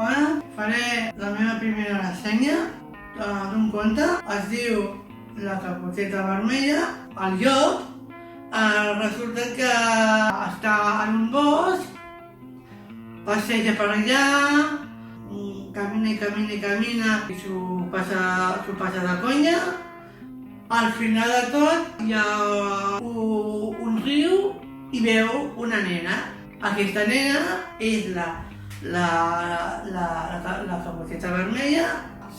Ara faré la meva primera ressenya d'un conte. Es diu La Caputxeta Vermella. El llop resulta que està en un bosc, passeja per allà, camina i camina i camina i s'ho passa de conya. Al final de tot hi ha un riu i veu una nena. Aquesta nena és la Caputxeta Vermella.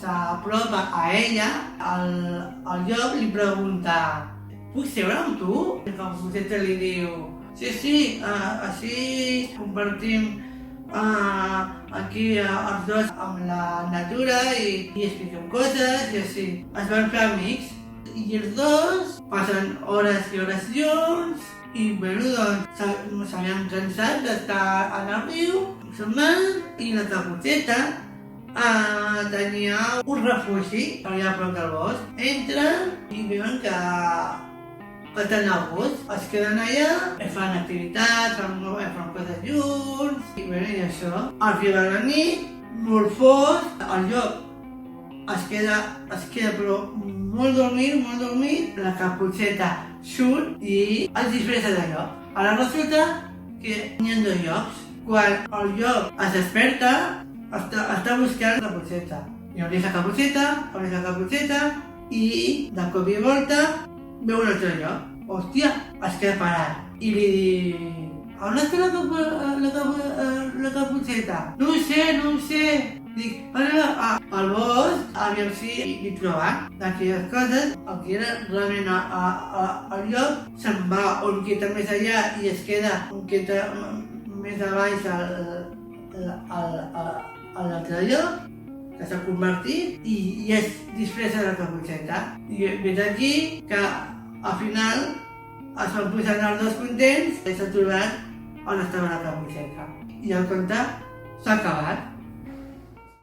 S'apropa a ella, el llop li pregunta: puc seure amb tu? La Caputxeta li diu: sí, així compartim aquí els dos amb la natura i expliquem coses i així. Es van fer amics i els dos passen hores i hores junts i doncs s'havien cansat d'estar en el riu, se'n van i la Caputxeta tenia un refugi allà a prop del bosc. Entren i veuen que estan al bosc, es queden allà, fan activitats, fan coses junts i això. Al final de la nit, molt fosc, el llop es queda però molt dormit, la Caputxeta surt i es disfressa de llop. Ara resulta que hi ha dos llops. Quan el llop es desperta, està buscant la Caputxeta. I obre la Caputxeta i de cop i volta veu un altre llop. Hòstia, es queda parat i li diu: on està la Caputxeta? No ho sé. Dic, al bosc, aviam si hi trobat d'aquelles coses. El que era realment el llop se'n va un quieta més allà i es queda un quieta més a baix l'altre llop, que s'ha convertit i es disfressa de la Caputxeta. I ves aquí que al final es van posar els dos contents i s'ha trobat on estava la Caputxeta. I el conte s'ha acabat.